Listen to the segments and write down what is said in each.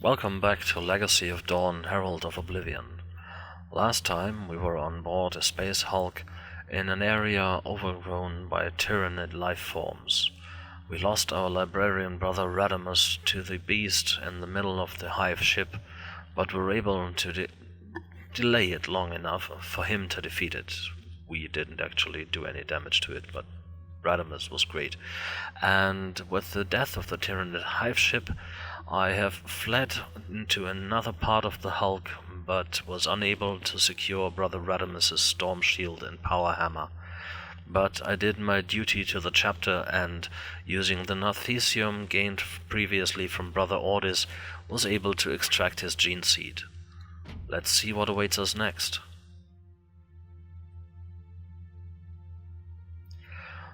Welcome back to Legacy of Dorn, Herald of Oblivion. Last time we were on board a space Hulk in an area overgrown by tyrannid life forms. We lost our librarian brother Radamus to the beast in the middle of the hive ship, but were able to delay it long enough for him to defeat it. We didn't actually do any damage to it, but Radamus was great. And with the death of the tyrannid hive ship, I have fled into another part of the Hulk, but was unable to secure Brother Radamus' storm shield and power hammer. But I did my duty to the chapter and, using the Narthesium gained previously from Brother Ordis, was able to extract his gene seed. Let's see what awaits us next.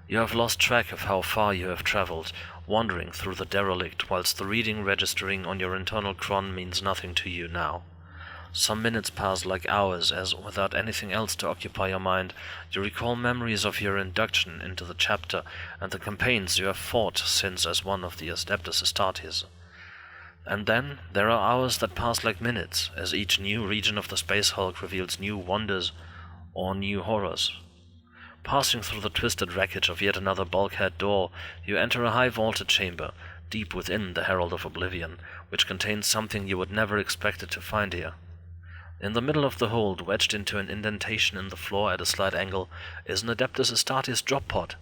You have lost track of how far you have traveled, wandering through the derelict, whilst the reading registering on your internal cron means nothing to you now. Some minutes pass like hours as, without anything else to occupy your mind, you recall memories of your induction into the chapter and the campaigns you have fought since as one of the Adeptus Astartes. And then there are hours that pass like minutes, as each new region of the Space Hulk reveals new wonders or new horrors. Passing through the twisted wreckage of yet another bulkhead door, you enter a high-vaulted chamber, deep within the Herald of Oblivion, which contains something you would never expect it to find here. In the middle of the hold, wedged into an indentation in the floor at a slight angle, is an Adeptus Astartes drop pod.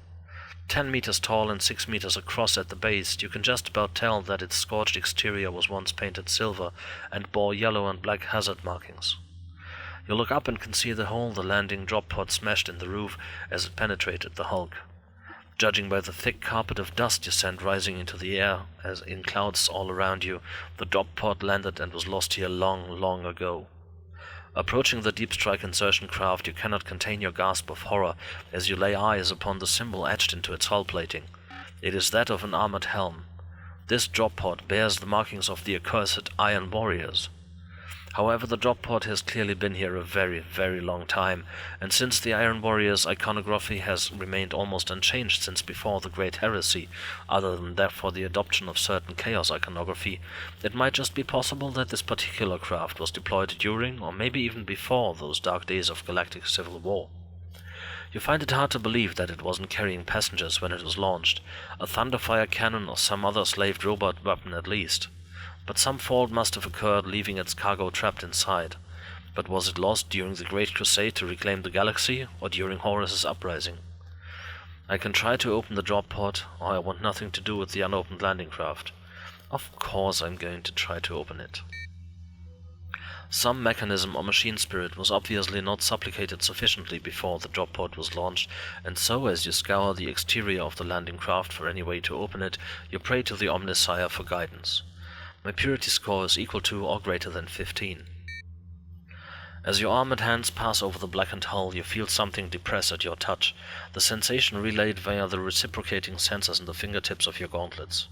10 meters tall and 6 meters across at the base, you can just about tell that its scorched exterior was once painted silver and bore yellow and black hazard markings. You look up and can see the hole the landing drop pod smashed in the roof as it penetrated the Hulk. Judging by the thick carpet of dust you sent rising into the air, as in clouds all around you, the drop pod landed and was lost here long, long ago. Approaching the deep strike insertion craft, you cannot contain your gasp of horror as you lay eyes upon the symbol etched into its hull plating. It is that of an armored helm. This drop pod bears the markings of the accursed Iron Warriors. However, the drop pod has clearly been here a very, very long time, and since the Iron Warriors' iconography has remained almost unchanged since before the Great Heresy, other than therefore the adoption of certain Chaos iconography, it might just be possible that this particular craft was deployed during, or maybe even before, those dark days of galactic civil war. You find it hard to believe that it wasn't carrying passengers when it was launched, a Thunderfire cannon or some other slaved robot weapon at least. But some fault must have occurred, leaving its cargo trapped inside. But was it lost during the Great Crusade to reclaim the galaxy, or during Horus's uprising? I can try to open the drop pod, or I want nothing to do with the unopened landing craft. Of course I'm going to try to open it. Some mechanism or machine spirit was obviously not supplicated sufficiently before the drop pod was launched, and so as you scour the exterior of the landing craft for any way to open it, you pray to the Omnissiah for guidance. My purity score is equal to or greater than 15. As your armored hands pass over the blackened hull, you feel something depress at your touch, the sensation relayed via the reciprocating sensors in the fingertips of your gauntlets.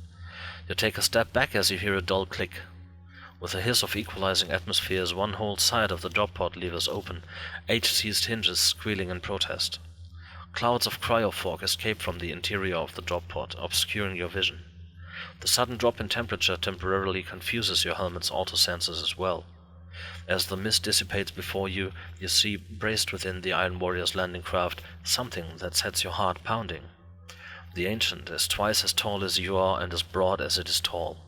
You take a step back as you hear a dull click. With a hiss of equalizing atmospheres, one whole side of the drop pod levers open, 8 seized hinges squealing in protest. Clouds of cryofog escape from the interior of the drop pod, obscuring your vision. The sudden drop in temperature temporarily confuses your helmet's auto-sensors as well. As the mist dissipates before you, you see, braced within the Iron Warrior's landing craft, something that sets your heart pounding. The Ancient is twice as tall as you are and as broad as it is tall.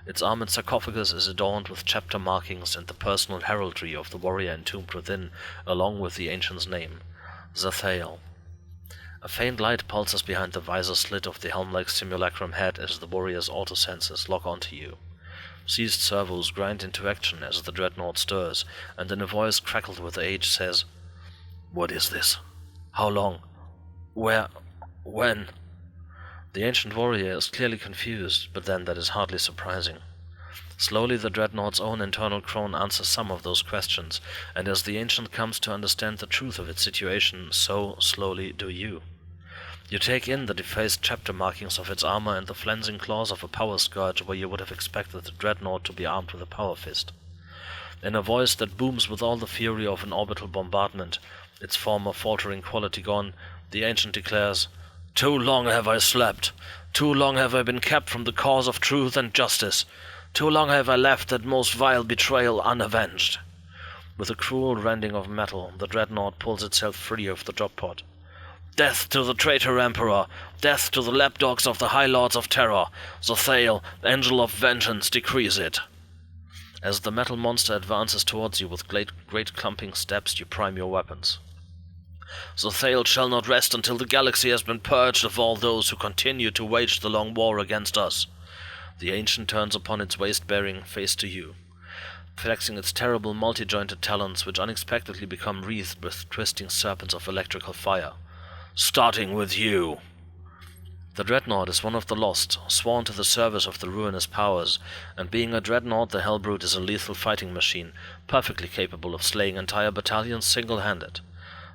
Its armored sarcophagus is adorned with chapter markings and the personal heraldry of the warrior entombed within, along with the Ancient's name, Zathael. A faint light pulses behind the visor slit of the helm-like simulacrum head as the warrior's auto-sensors lock onto you. Seized servos grind into action as the dreadnought stirs, and in a voice crackled with age says, "What is this? How long? Where? When?" The ancient warrior is clearly confused, but then that is hardly surprising. Slowly the dreadnought's own internal crone answers some of those questions, and as the ancient comes to understand the truth of its situation, so slowly do you. You take in the defaced chapter markings of its armor and the flensing claws of a power scourge where you would have expected the dreadnought to be armed with a power fist. In a voice that booms with all the fury of an orbital bombardment, its former faltering quality gone, the ancient declares, "Too long have I slept. Too long have I been kept from the cause of truth and justice. Too long have I left that most vile betrayal unavenged. With a cruel rending of metal, the dreadnought pulls itself free of the drop pod. Death to the traitor Emperor! Death to the lapdogs of the High Lords of Terror! Zothale, Angel of Vengeance, decrees it! As the metal monster advances towards you with great clumping steps, you prime your weapons. Zothale shall not rest until the galaxy has been purged of all those who continue to wage the long war against us. The Ancient turns upon its waist-bearing face to you, flexing its terrible multi-jointed talons, which unexpectedly become wreathed with twisting serpents of electrical fire. Starting with you! The dreadnought is one of the lost, sworn to the service of the ruinous powers, and being a dreadnought, the hellbrute is a lethal fighting machine, perfectly capable of slaying entire battalions single-handed.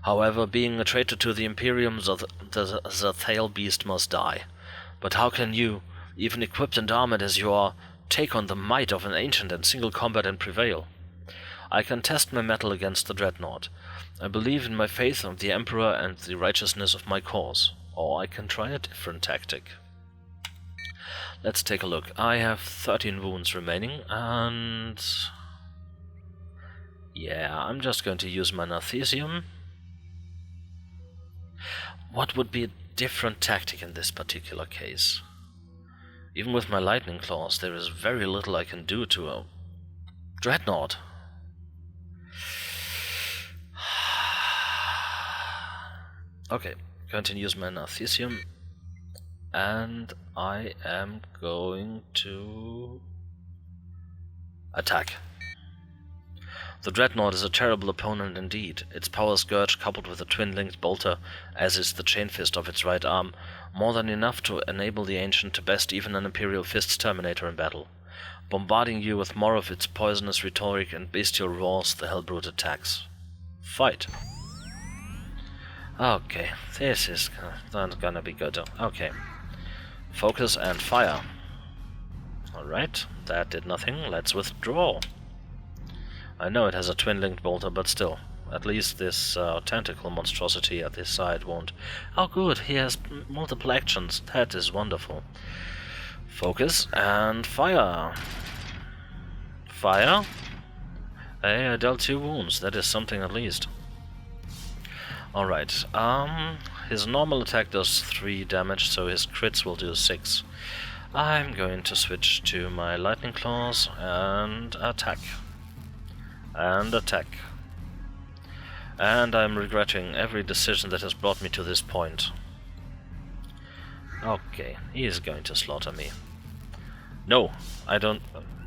However, being a traitor to the Imperium, the tail beast must die. But how can you, even equipped and armored as you are, take on the might of an ancient in single combat and prevail? I can test my mettle against the dreadnought. I believe in my faith of the Emperor and the righteousness of my cause. Or I can try a different tactic. Let's take a look. I have 13 wounds remaining, and... yeah, I'm just going to use my Narthesium. What would be a different tactic in this particular case? Even with my lightning claws, there is very little I can do to a dreadnought. Okay, going to use my Narthesium, and I am going to attack. The dreadnought is a terrible opponent indeed. Its power scourge coupled with a twin-linked bolter, as is the chain fist of its right arm, more than enough to enable the Ancient to best even an Imperial Fist's Terminator in battle. Bombarding you with more of its poisonous rhetoric and bestial roars, the hellbrute attacks. Fight! Okay, this is not gonna be good. Okay. Focus and fire. Alright, that did nothing. Let's withdraw. I know it has a twin-linked bolter, but still. At least this tentacle monstrosity at his side won't... Oh good, he has multiple actions. That is wonderful. Focus and fire. Fire. Hey, I dealt 2 wounds. That is something at least. Alright, his normal attack does 3 damage, so his crits will do 6. I'm going to switch to my lightning claws and attack. And attack. And I'm regretting every decision that has brought me to this point. Okay, he is going to slaughter me. No, I don't...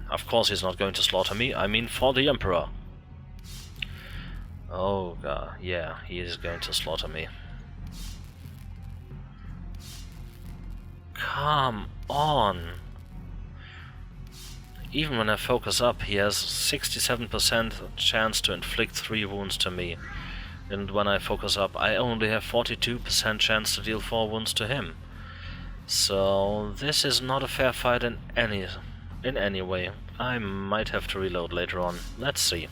Of course he's not going to slaughter me, I mean for the Emperor. Oh god, yeah, he is going to slaughter me. Come on! Even when I focus up, he has 67% chance to inflict 3 wounds to me. And when I focus up, I only have 42% chance to deal 4 wounds to him. So this is not a fair fight in any way. I might have to reload later on. Let's see.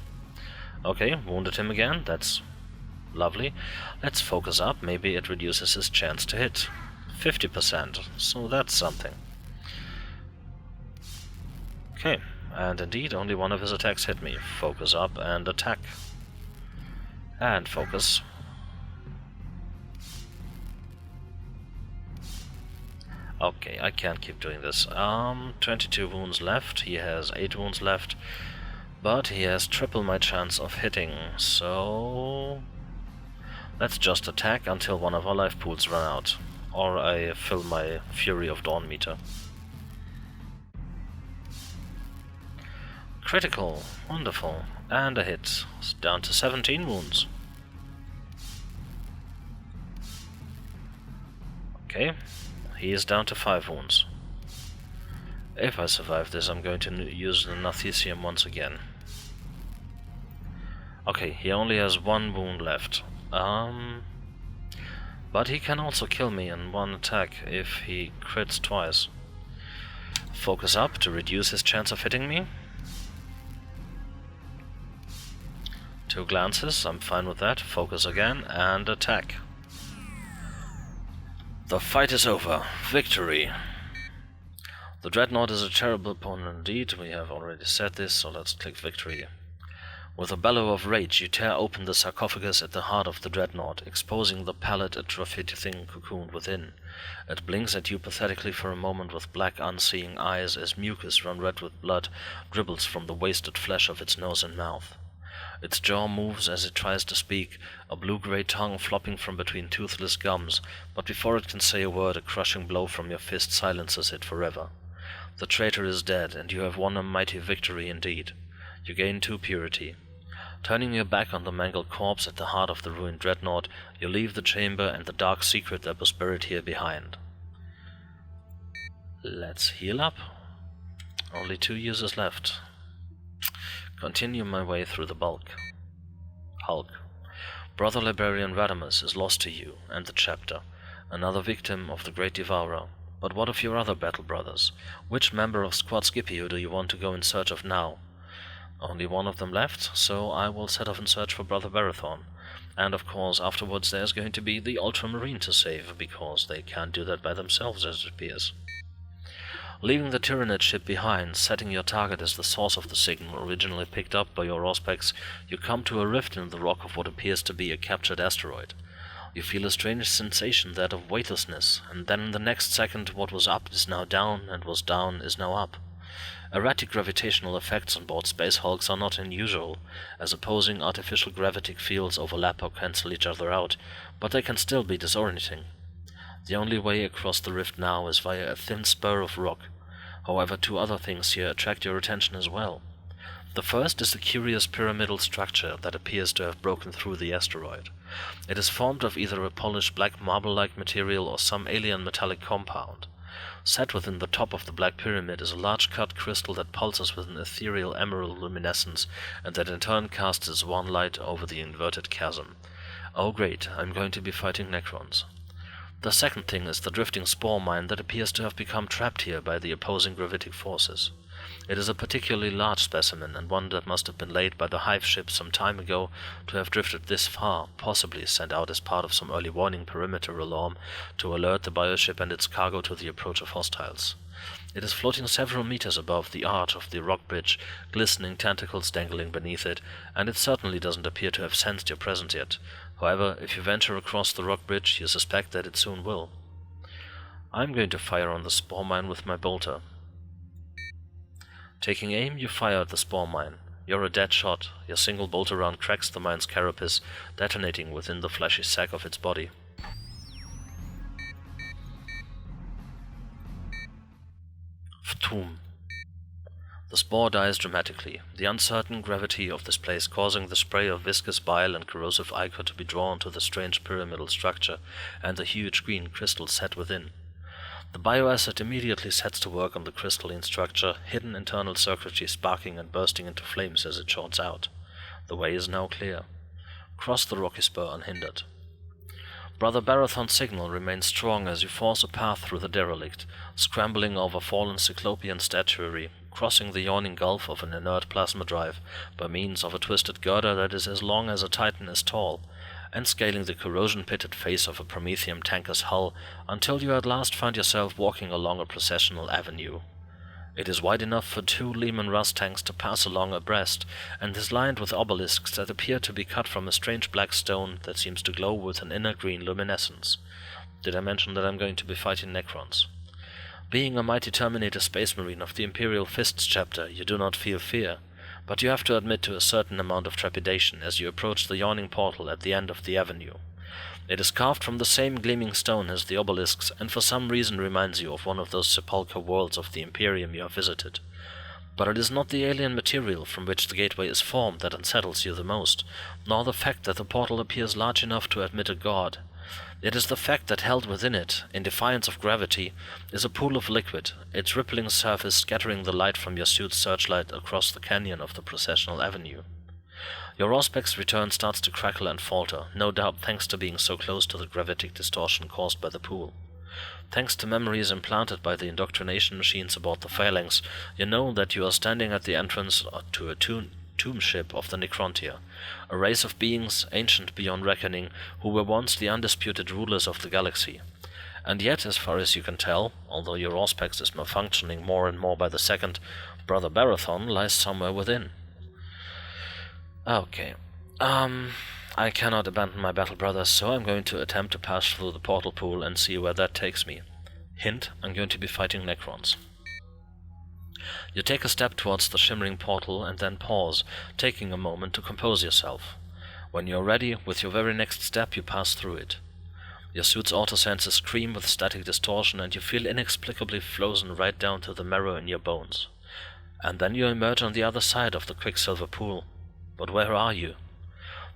Okay, wounded him again, that's lovely. Let's focus up, maybe it reduces his chance to hit. 50%, so that's something. Okay, and indeed, only one of his attacks hit me. Focus up and attack. And focus. Okay, I can't keep doing this. 22 wounds left, he has 8 wounds left. But he has triple my chance of hitting, so... let's just attack until one of our life pools run out. Or I fill my Fury of Dorn meter. Critical, wonderful, and a hit. It's down to 17 wounds. Okay, he is down to 5 wounds. If I survive this, I'm going to use the Narthesium once again. Okay, he only has 1 wound left. But he can also kill me in 1 attack if he crits twice. Focus up to reduce his chance of hitting me. 2 glances, I'm fine with that. Focus again and attack. The fight is over. Victory. The Dreadnought is a terrible opponent indeed, we have already said this, so let's click victory. With a bellow of rage, you tear open the sarcophagus at the heart of the Dreadnought, exposing the pallid, atrophied thing cocooned within. It blinks at you pathetically for a moment with black, unseeing eyes as mucus run red with blood dribbles from the wasted flesh of its nose and mouth. Its jaw moves as it tries to speak, a blue-gray tongue flopping from between toothless gums, but before it can say a word, a crushing blow from your fist silences it forever. The traitor is dead, and you have won a mighty victory indeed. You gain 2 purity. Turning your back on the mangled corpse at the heart of the ruined Dreadnought, you leave the chamber and the dark secret that was buried here behind. Let's heal up. Only 2 users left. Continue my way through the bulk. Hulk. Brother Librarian Radamus is lost to you and the chapter, another victim of the Great Devourer. But what of your other battle brothers? Which member of Squad Scipio do you want to go in search of now? Only one of them left, so I will set off in search for Brother Barathon. And of course, afterwards there's going to be the Ultramarine to save, because they can't do that by themselves, as it appears. Leaving the Tyranid ship behind, setting your target as the source of the signal originally picked up by your Auspex, you come to a rift in the rock of what appears to be a captured asteroid. You feel a strange sensation, that of weightlessness, and then in the next second what was up is now down, and was down is now up. Erratic gravitational effects on board Space Hulks are not unusual, as opposing artificial gravitic fields overlap or cancel each other out, but they can still be disorienting. The only way across the rift now is via a thin spur of rock. However, 2 other things here attract your attention as well. The first is the curious pyramidal structure that appears to have broken through the asteroid. It is formed of either a polished black marble-like material or some alien metallic compound. Set within the top of the Black Pyramid is a large cut crystal that pulses with an ethereal emerald luminescence, and that in turn casts its wan light over the inverted chasm. Oh great, I'm going to be fighting necrons. The second thing is the drifting spore mine that appears to have become trapped here by the opposing gravitic forces. It is a particularly large specimen, and one that must have been laid by the Hive ship some time ago to have drifted this far, possibly sent out as part of some early warning perimeter alarm to alert the bioship and its cargo to the approach of hostiles. It is floating several meters above the arch of the rock bridge, glistening tentacles dangling beneath it, and it certainly doesn't appear to have sensed your presence yet. However, if you venture across the rock bridge, you suspect that it soon will. I'm going to fire on the spore mine with my bolter. Taking aim, you fire at the spore mine. You're a dead shot. Your single bolter round cracks the mine's carapace, detonating within the fleshy sac of its body. Phthoom. The spore dies dramatically, the uncertain gravity of this place causing the spray of viscous bile and corrosive ichor to be drawn to the strange pyramidal structure and the huge green crystal set within. The bioacid immediately sets to work on the crystalline structure, hidden internal circuitry sparking and bursting into flames as it shorts out. The way is now clear. Cross the rocky spur unhindered. Brother Barathon's signal remains strong as you force a path through the derelict, scrambling over fallen cyclopean statuary, crossing the yawning gulf of an inert plasma drive by means of a twisted girder that is as long as a Titan is tall, and scaling the corrosion-pitted face of a Prometheum tanker's hull until you at last find yourself walking along a processional avenue. It is wide enough for 2 Lehman Russ tanks to pass along abreast, and is lined with obelisks that appear to be cut from a strange black stone that seems to glow with an inner green luminescence. Did I mention that I'm going to be fighting necrons? Being a mighty Terminator Space Marine of the Imperial Fists chapter, you do not feel fear, but you have to admit to a certain amount of trepidation as you approach the yawning portal at the end of the avenue. It is carved from the same gleaming stone as the obelisks, and for some reason reminds you of one of those sepulchre worlds of the Imperium you have visited. But it is not the alien material from which the gateway is formed that unsettles you the most, nor the fact that the portal appears large enough to admit a god. It is the fact that held within it, in defiance of gravity, is a pool of liquid, its rippling surface scattering the light from your suit's searchlight across the canyon of the processional avenue. Your Auspex return starts to crackle and falter, no doubt thanks to being so close to the gravitic distortion caused by the pool. Thanks to memories implanted by the indoctrination machines aboard the Phalanx, you know that you are standing at the entrance to a tomb ship of the Necrontia, a race of beings, ancient beyond reckoning, who were once the undisputed rulers of the galaxy. And yet, as far as you can tell, although your Auspex is malfunctioning more and more by the second, Brother Barathon lies somewhere within. Okay. I cannot abandon my battle brothers, so I'm going to attempt to pass through the portal pool and see where that takes me. Hint, I'm going to be fighting necrons. You take a step towards the shimmering portal and then pause, taking a moment to compose yourself. When you're ready, with your very next step you pass through it. Your suit's autosenses scream with static distortion and you feel inexplicably frozen right down to the marrow in your bones. And then you emerge on the other side of the quicksilver pool. But where are you?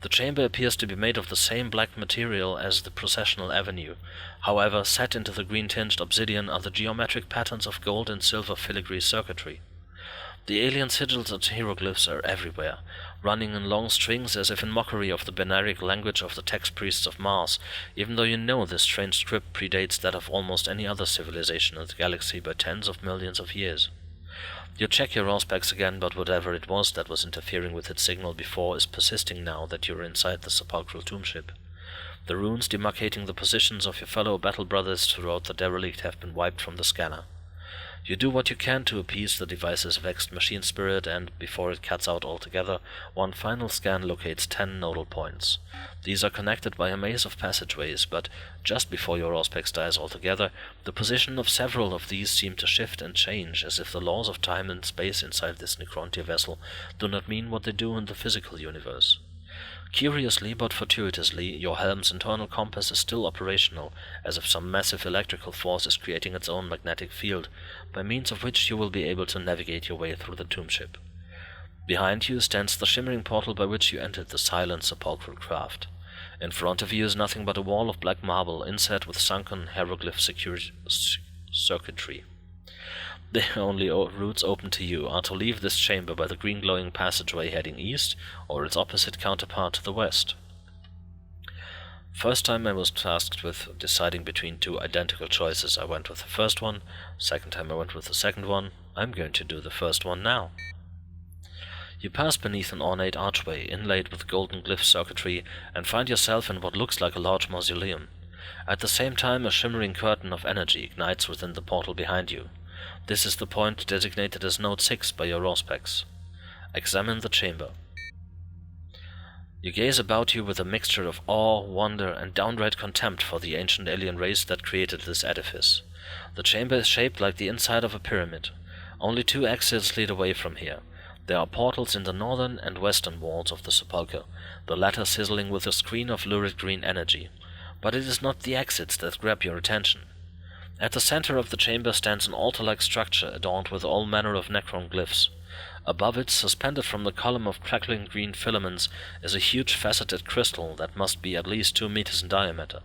The chamber appears to be made of the same black material as the processional avenue. However, set into the green-tinged obsidian are the geometric patterns of gold and silver filigree circuitry. The alien sigils and hieroglyphs are everywhere, running in long strings as if in mockery of the binaric language of the text priests of Mars, even though you know this strange script predates that of almost any other civilization in the galaxy by tens of millions of years. You check your Auspex again, but whatever it was that was interfering with its signal before is persisting now that you're inside the sepulchral tomb ship. The runes demarcating the positions of your fellow battle brothers throughout the derelict have been wiped from the scanner. You do what you can to appease the device's vexed machine spirit and, before it cuts out altogether, one final scan locates 10 nodal points. These are connected by a maze of passageways, but just before your Auspex dies altogether, the position of several of these seem to shift and change, as if the laws of time and space inside this Necrontyr vessel do not mean what they do in the physical universe. Curiously but fortuitously, your helm's internal compass is still operational, as if some massive electrical force is creating its own magnetic field, by means of which you will be able to navigate your way through the tomb ship. Behind you stands the shimmering portal by which you entered the silent sepulchral craft. In front of you is nothing but a wall of black marble inset with sunken hieroglyph circuitry. The only routes open to you are to leave this chamber by the green glowing passageway heading east, or its opposite counterpart to the west. First time I was tasked with deciding between two identical choices, I went with the first one. Second time I went with the second one. I'm going to do the first one now. You pass beneath an ornate archway inlaid with golden glyph circuitry and find yourself in what looks like a large mausoleum. At the same time, a shimmering curtain of energy ignites within the portal behind you. This is the point designated as Node 6 by your Auspex. Examine the chamber. You gaze about you with a mixture of awe, wonder, and downright contempt for the ancient alien race that created this edifice. The chamber is shaped like the inside of a pyramid. Only two exits lead away from here. There are portals in the northern and western walls of the sepulchre, the latter sizzling with a screen of lurid green energy. But it is not the exits that grab your attention. At the center of the chamber stands an altar-like structure adorned with all manner of necron glyphs. Above it, suspended from the column of crackling green filaments, is a huge faceted crystal that must be at least 2 meters in diameter.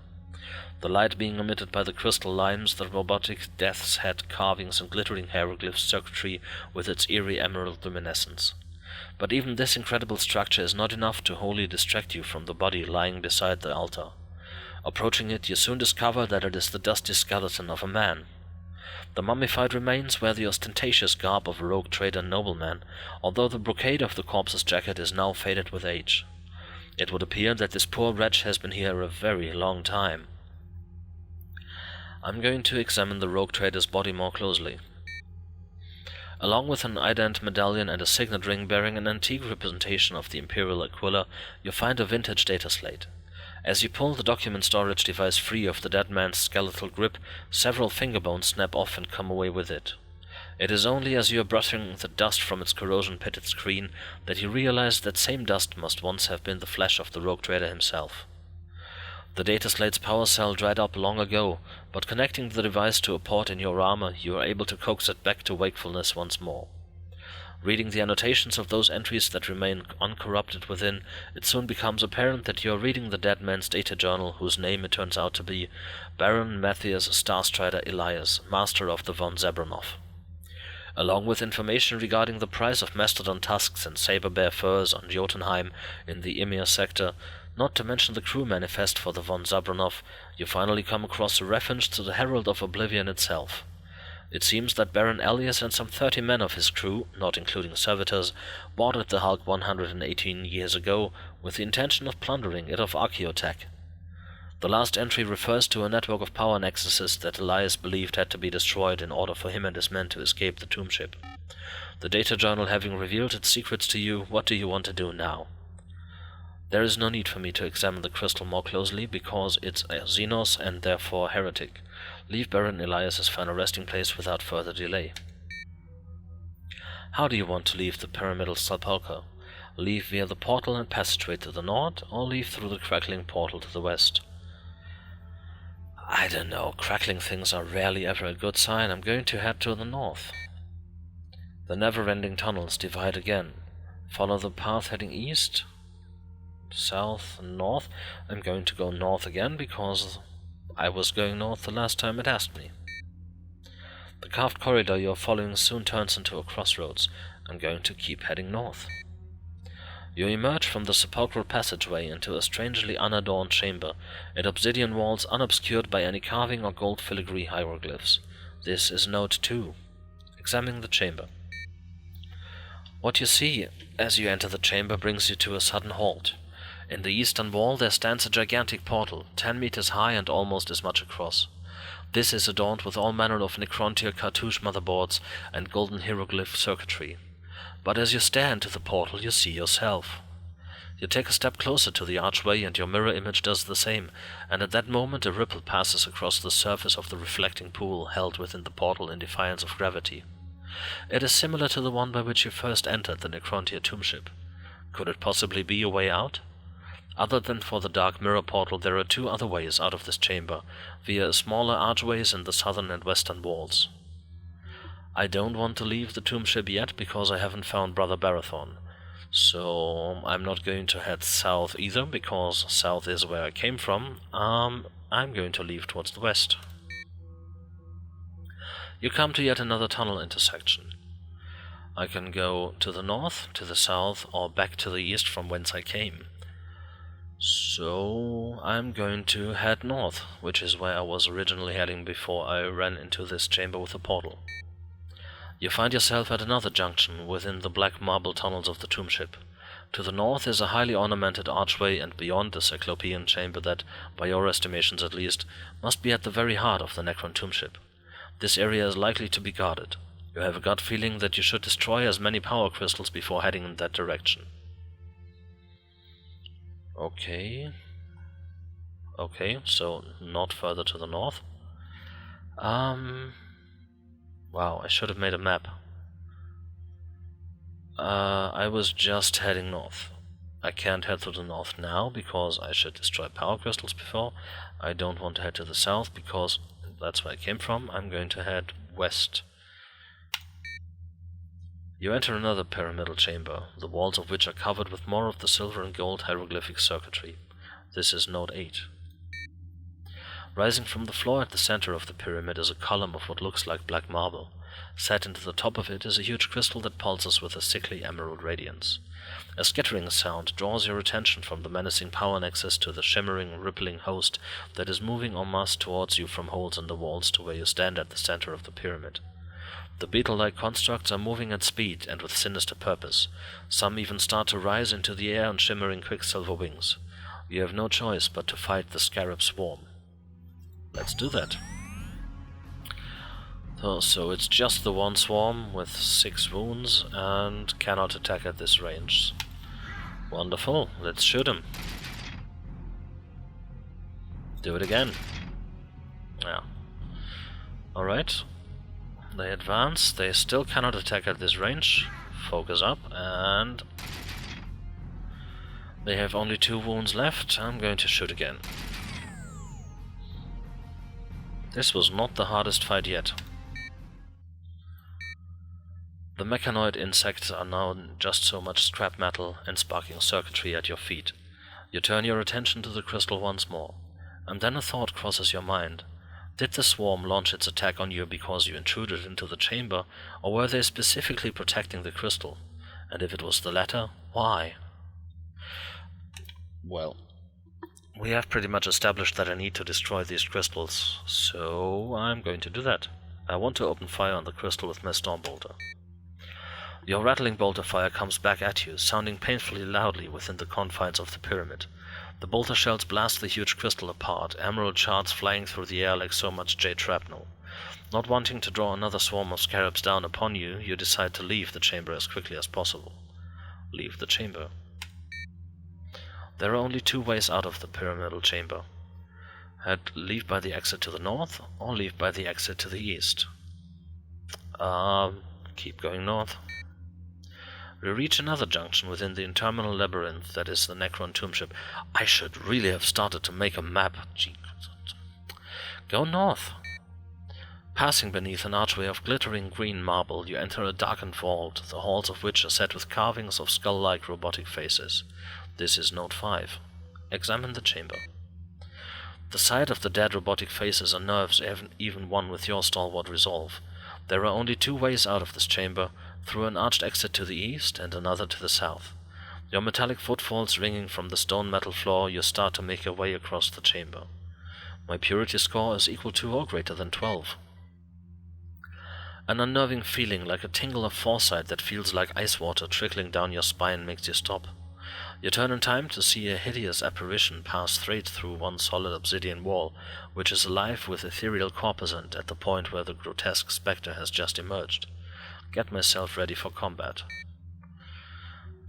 The light being emitted by the crystal limes the robotic death's head carvings and glittering hieroglyph circuitry with its eerie emerald luminescence. But even this incredible structure is not enough to wholly distract you from the body lying beside the altar. Approaching it, you soon discover that it is the dusty skeleton of a man. The mummified remains wear the ostentatious garb of a rogue trader nobleman, although the brocade of the corpse's jacket is now faded with age. It would appear that this poor wretch has been here a very long time. I'm going to examine the rogue trader's body more closely. Along with an ident medallion and a signet ring bearing an antique representation of the Imperial Aquila, you find a vintage data slate. As you pull the document storage device free of the dead man's skeletal grip, several finger bones snap off and come away with it. It is only as you are brushing the dust from its corrosion-pitted screen that you realize that same dust must once have been the flesh of the rogue trader himself. The data slate's power cell dried up long ago, but connecting the device to a port in your armor, you are able to coax it back to wakefulness once more. Reading the annotations of those entries that remain uncorrupted within, it soon becomes apparent that you are reading the dead man's data journal, whose name it turns out to be Baron Matthias Starstrider Elias, master of the von Zabronov. Along with information regarding the price of mastodon tusks and saber bear furs on Jotunheim in the Ymir sector, not to mention the crew manifest for the von Zabronov, you finally come across a reference to the Herald of Oblivion itself. It seems that Baron Elias and some 30 men of his crew, not including servitors, boarded the Hulk 118 years ago with the intention of plundering it of archaeotech. The last entry refers to a network of power nexuses that Elias believed had to be destroyed in order for him and his men to escape the tomb ship. The data journal having revealed its secrets to you, what do you want to do now? There is no need for me to examine the crystal more closely, because it's a Xenos and therefore heretic. Leave Baron Elias's final resting place without further delay. How do you want to leave the pyramidal sepulchre? Leave via the portal and passageway to the north, or leave through the crackling portal to the west? I don't know, crackling things are rarely ever a good sign. I'm going to head to the north. The never-ending tunnels divide again. Follow the path heading east, south, and north. I'm going to go north again, because I was going north the last time it asked me. The carved corridor you are following soon turns into a crossroads. I'm going to keep heading north. You emerge from the sepulchral passageway into a strangely unadorned chamber, its obsidian walls unobscured by any carving or gold filigree hieroglyphs. This is Note 2. Examine the chamber. What you see as you enter the chamber brings you to a sudden halt. In the eastern wall there stands a gigantic portal, 10 meters high and almost as much across. This is adorned with all manner of necron cartouche motherboards and golden hieroglyph circuitry. But as you stare into the portal, you see yourself. You take a step closer to the archway, and your mirror image does the same, and at that moment a ripple passes across the surface of the reflecting pool held within the portal in defiance of gravity. It is similar to the one by which you first entered the Necrontyr tomb ship. Could it possibly be a way out? Other than for the dark mirror portal, there are two other ways out of this chamber, via smaller archways in the southern and western walls. I don't want to leave the tomb ship yet, because I haven't found Brother Barathon. So I'm not going to head south either, because south is where I came from. I'm going to leave towards the west. You come to yet another tunnel intersection. I can go to the north, to the south, or back to the east from whence I came. So I'm going to head north, which is where I was originally heading before I ran into this chamber with the portal. You find yourself at another junction within the black marble tunnels of the tomb ship. To the north is a highly ornamented archway, and beyond the cyclopean chamber that, by your estimations at least, must be at the very heart of the Necron tomb ship. This area is likely to be guarded. You have a gut feeling that you should destroy as many power crystals before heading in that direction. Okay, so not further to the north. Wow, I should have made a map. I was just heading north. I can't head to the north now, because I should destroy power crystals before. I don't want to head to the south, because that's where I came from. I'm going to head west. You enter another pyramidal chamber, the walls of which are covered with more of the silver and gold hieroglyphic circuitry. This is Note 8. Rising from the floor at the center of the pyramid is a column of what looks like black marble. Set into the top of it is a huge crystal that pulses with a sickly emerald radiance. A skittering sound draws your attention from the menacing power nexus to the shimmering, rippling host that is moving en masse towards you from holes in the walls to where you stand at the center of the pyramid. The beetle-like constructs are moving at speed and with sinister purpose. Some even start to rise into the air on shimmering quicksilver wings. You have no choice but to fight the scarab swarm. Let's do that. So it's just the one swarm with 6 wounds and cannot attack at this range. Wonderful, let's shoot him. Do it again. Yeah. Alright. They advance, they still cannot attack at this range. Focus up, and they have only 2 wounds left. I'm going to shoot again. This was not the hardest fight yet. The mechanoid insects are now just so much scrap metal and sparking circuitry at your feet. You turn your attention to the crystal once more, and then a thought crosses your mind. Did the swarm launch its attack on you because you intruded into the chamber, or were they specifically protecting the crystal? And if it was the latter, why? Well, we have pretty much established that I need to destroy these crystals, so I'm going to do that. I want to open fire on the crystal with my storm bolter. Your rattling bolt of fire comes back at you, sounding painfully loudly within the confines of the pyramid. The bolter shells blast the huge crystal apart, emerald shards flying through the air like so much jade shrapnel. Not wanting to draw another swarm of scarabs down upon you, you decide to leave the chamber as quickly as possible. Leave the chamber. There are only two ways out of the pyramidal chamber. Leave by the exit to the north, or leave by the exit to the east. Keep going north. We reach another junction within the interminable labyrinth that is the Necron tomb ship. I should really have started to make a map. Gee. Go north. Passing beneath an archway of glittering green marble, you enter a darkened vault, the halls of which are set with carvings of skull-like robotic faces. This is Note 5. Examine the chamber. The sight of the dead robotic faces unnerves even one with your stalwart resolve. There are only two ways out of this chamber, through an arched exit to the east and another to the south. Your metallic footfalls ringing from the stone metal floor, you start to make your way across the chamber. My purity score is equal to or greater than 12. An unnerving feeling like a tingle of foresight that feels like ice water trickling down your spine makes you stop. You turn in time to see a hideous apparition pass straight through one solid obsidian wall, which is alive with ethereal corpuscent at the point where the grotesque spectre has just emerged. Get myself ready for combat.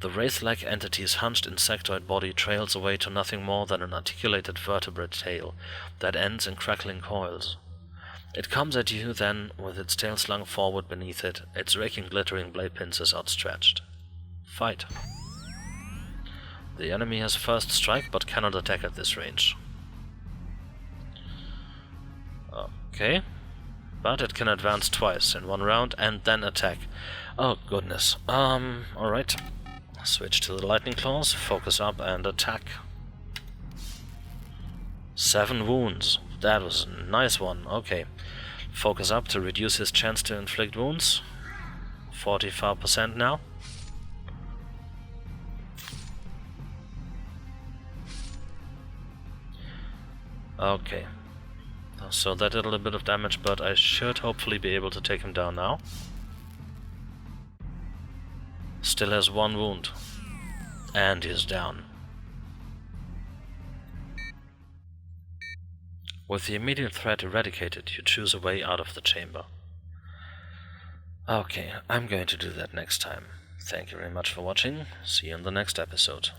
The wraith-like entity's hunched insectoid body trails away to nothing more than an articulated vertebrate tail that ends in crackling coils. It comes at you then, with its tail slung forward beneath it, its raking glittering blade pincers outstretched. Fight. The enemy has first strike, but cannot attack at this range. Okay. But it can advance twice in one round and then attack. Oh goodness. Alright. Switch to the lightning claws, focus up and attack. 7 wounds. That was a nice one. Okay. Focus up to reduce his chance to inflict wounds. 45% now. Okay. So that did a little bit of damage, but I should hopefully be able to take him down now. Still has 1 wound. And he's down. With the immediate threat eradicated, you choose a way out of the chamber. Okay, I'm going to do that next time. Thank you very much for watching. See you in the next episode.